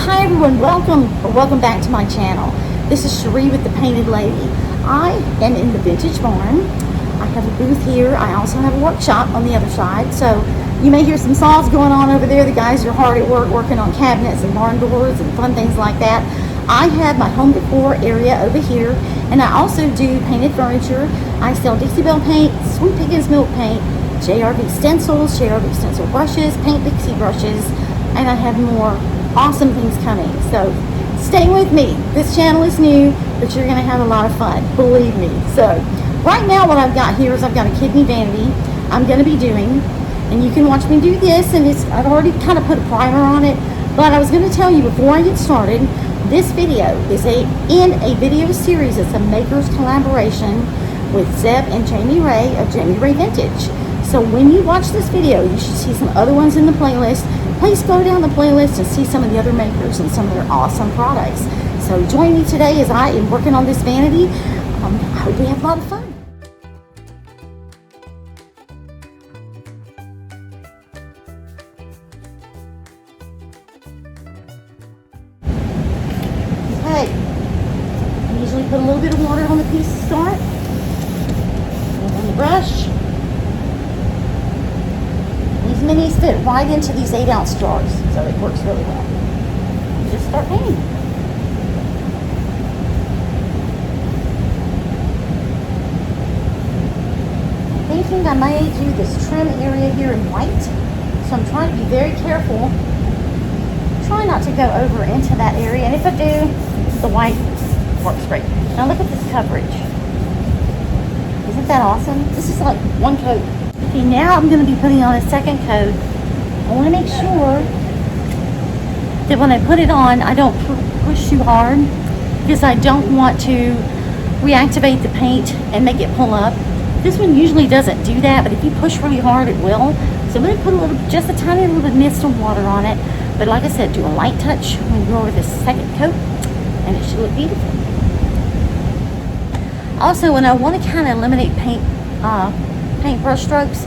Hi everyone, welcome back to my channel. This is Cherie with the Painted Lady. I am in the Vintage Barn. I have a booth here. I also have a workshop on the other side, so you may hear some saws going on over there. The guys are hard at work working on cabinets and barn doors and fun things like that. I have my home decor area over here, and I also do painted furniture. I sell Dixie Belle Paint, Sweet Pickins Milk Paint, JRV stencils, JRV stencil brushes, Paint Dixie brushes, and I have more awesome things coming. So stay with me. This channel is new, but you're going to have a lot of fun, believe me. So right now what I've got here is I've got a kidney vanity I'm going to be doing, and you can watch me do this, and I've already kind of put a primer on it, but I was going to tell you before I get started, this video is in a video series. It's a maker's collaboration with Zeb and Jamie Ray of Jamie Ray Vintage. So when you watch this video, you should see some other ones in the playlist. Please go down the playlist and see some of the other makers and some of their awesome products. So join me today as I am working on this vanity. I hope we have a lot of fun. Okay, I usually put a little bit of water on the piece to start. And on the brush. These minis fit right into these 8-ounce jars, so it works really well. You just start painting. I'm thinking I may do this trim area here in white, so I'm trying to be very careful. Try not to go over into that area, and if I do, the white works great. Now look at this coverage. Isn't that awesome? This is like one coat. Okay, now I'm going to be putting on a second coat. I want to make sure that when I put it on, I don't push too hard, because I don't want to reactivate the paint and make it pull up. This one usually doesn't do that, but if you push really hard, it will. So I'm going to put just a tiny little bit of mist of water on it. But like I said, do a light touch when you go over this second coat, and it should look beautiful. Also, when I want to kind of eliminate paint brush strokes,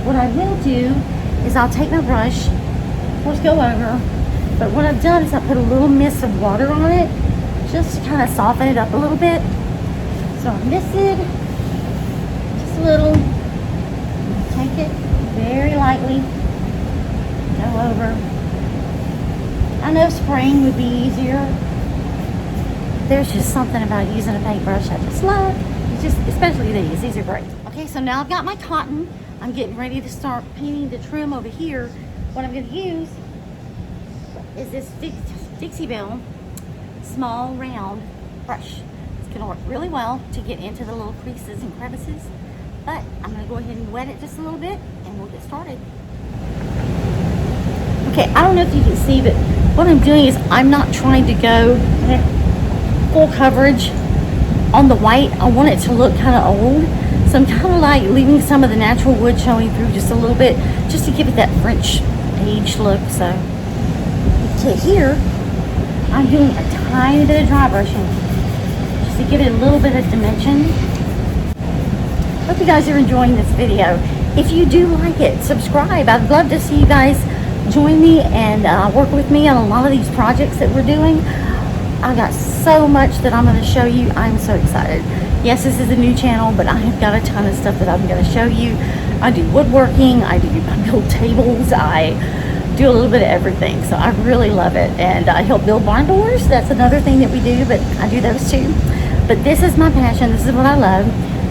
what I will do is I'll take my brush, of course go over, but what I've done is I put a little mist of water on it just to kind of soften it up a little bit. So I misted just a little, take it very lightly, go over. I know spraying would be easier. There's just something about using a paintbrush I just love. It's just, especially these are great. Okay, so now I've got my cotton. I'm getting ready to start painting the trim over here. What I'm going to use is this Dixie Belle small round brush. It's going to work really well to get into the little creases and crevices. But I'm going to go ahead and wet it just a little bit, and we'll get started. Okay, I don't know if you can see, but what I'm doing is I'm not trying to go full coverage on the white. I want it to look kind of old. So I'm kind of like leaving some of the natural wood showing through just a little bit, just to give it that French aged look. So, okay, here, I'm doing a tiny bit of dry brushing, just to give it a little bit of dimension. Hope you guys are enjoying this video. If you do like it, subscribe. I'd love to see you guys join me and work with me on a lot of these projects that we're doing. I got so much that I'm going to show you. I'm so excited. Yes, this is a new channel, but I have got a ton of stuff that I'm going to show you. I do woodworking, I build tables, I do a little bit of everything. So I really love it. And I help build barn doors. That's another thing that we do, but I do those too. But this is my passion. This is what I love.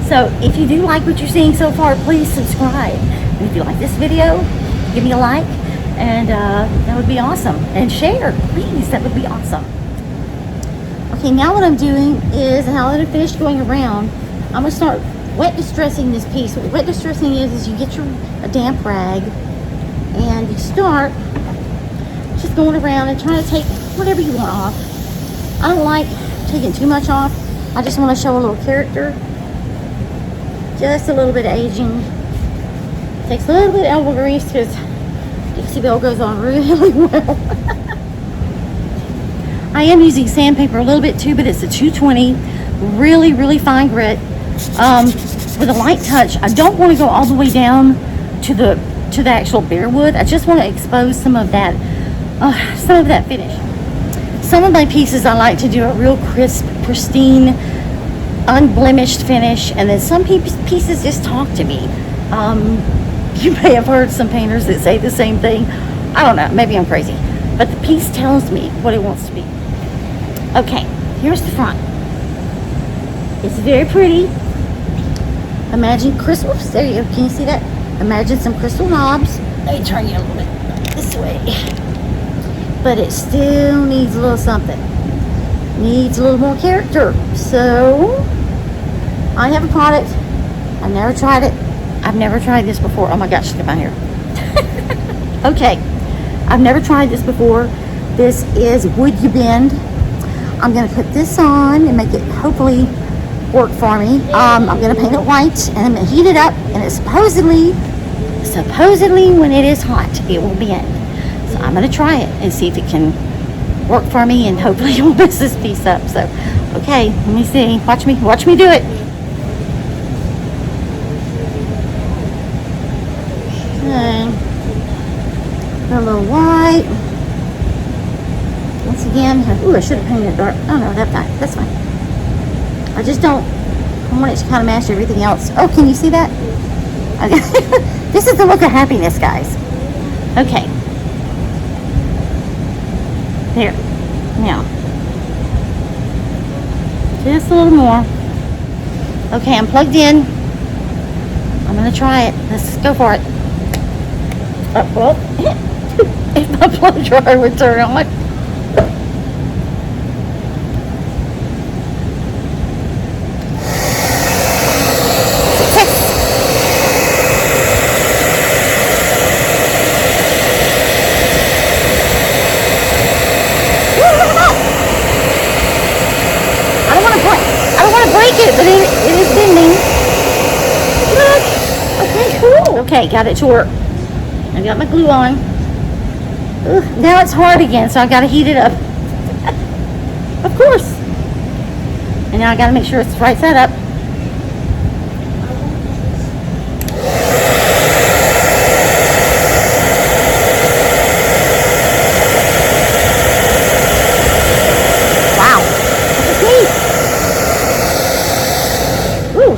So if you do like what you're seeing so far, please subscribe. And if you like this video, give me a like, and that would be awesome. And share, please, that would be awesome. Okay, now what I'm doing is, now that I've finished going around, I'm going to start wet distressing this piece. What wet distressing is you get a damp rag, and you start just going around and trying to take whatever you want off. I don't like taking too much off. I just want to show a little character. Just a little bit of aging. Takes a little bit of elbow grease because Dixie Belle goes on really well. I am using sandpaper a little bit too, but it's a 220, really, really fine grit. With a light touch. I don't want to go all the way down to the actual bare wood. I just want to expose some of that finish. some of my pieces I like to do a real crisp, pristine, unblemished finish, and then some pieces just talk to me. You may have heard some painters that say the same thing. I don't know, maybe I'm crazy, but the piece tells me what it wants to be. Okay, here's the front. It's very pretty. Imagine crystal, oops, there you go, can you see that? Imagine some crystal knobs. Let me turn you a little bit this way. But it still needs a little something. Needs a little more character. So, I have a product. I've never tried it. I've never tried this before. Oh my gosh, look at my hair. Okay, I've never tried this before. This is Would You Bend. I'm going to put this on and make it hopefully work for me. I'm going to paint it white and I'm going to heat it up, and it's supposedly when it is hot, it will bend. So I'm going to try it and see if it can work for me, and hopefully it won't mess this piece up. So, okay, let me see. Watch me do it. Okay. A little white. Once again, ooh, I should have painted it dark. Oh no, that's fine. I just don't, I want it to kind of match everything else. Oh, can you see that? Okay. This is the look of happiness, guys. Okay. There. Now. Just a little more. Okay, I'm plugged in. I'm going to try it. Let's go for it. Well, if my blow dryer would turn on. But it is bending. Look. Okay, cool. Okay, got it to work. I got my glue on. Ugh, now it's hard again, so I got to heat it up. Of course. And now I got to make sure it's right side up.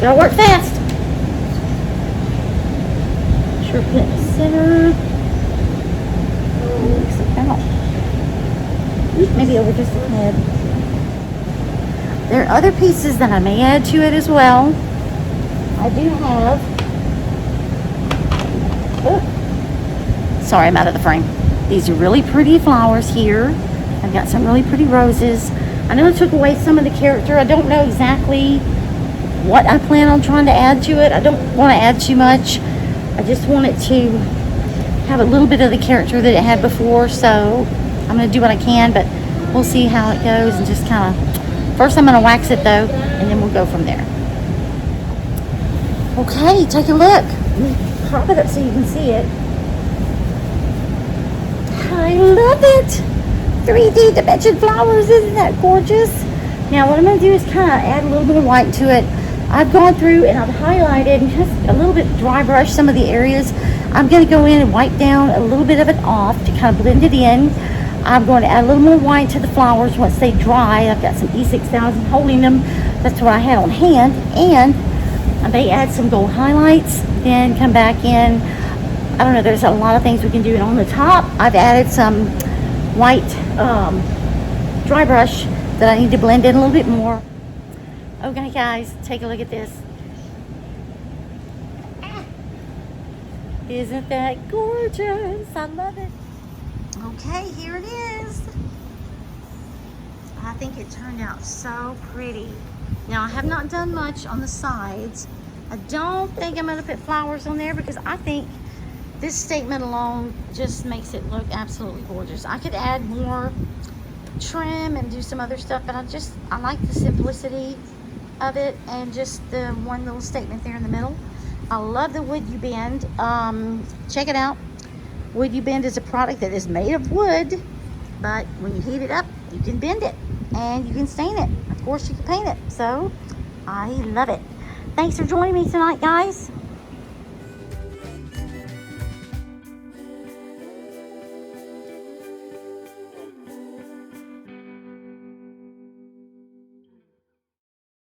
Gotta work fast. Sure, put it in the center. Mix it out. Maybe over just a head. There are other pieces that I may add to it as well. I do have. Oh, sorry, I'm out of the frame. These are really pretty flowers here. I've got some really pretty roses. I know I took away some of the character. I don't know exactly what I plan on trying to add to it. I don't want to add too much. I just want it to have a little bit of the character that it had before, so I'm going to do what I can, but we'll see how it goes, and just kind of, first I'm going to wax it though, and then we'll go from there. Okay, take a look. Let me pop it up so you can see it. I love it. 3D dimension flowers, isn't that gorgeous? Now what I'm going to do is kind of add a little bit of white to it. I've gone through and I've highlighted and just a little bit dry brush some of the areas. I'm going to go in and wipe down a little bit of it off to kind of blend it in. I'm going to add a little more white to the flowers once they dry. I've got some E6000 holding them. That's what I had on hand. And I may add some gold highlights, then come back in. I don't know, there's a lot of things we can do. And on the top, I've added some white dry brush that I need to blend in a little bit more. Okay guys, take a look at this. Isn't that gorgeous? I love it. Okay, here it is. I think it turned out so pretty. Now I have not done much on the sides. I don't think I'm going to put flowers on there because I think this statement alone just makes it look absolutely gorgeous. I could add more trim and do some other stuff, but I like the simplicity of it and just the one little statement there in the middle. I love the Would You Bend. Check it out. Would You Bend is a product that is made of wood, but when you heat it up, you can bend it and you can stain it. Of course, you can paint it. So I love it. Thanks for joining me tonight, guys.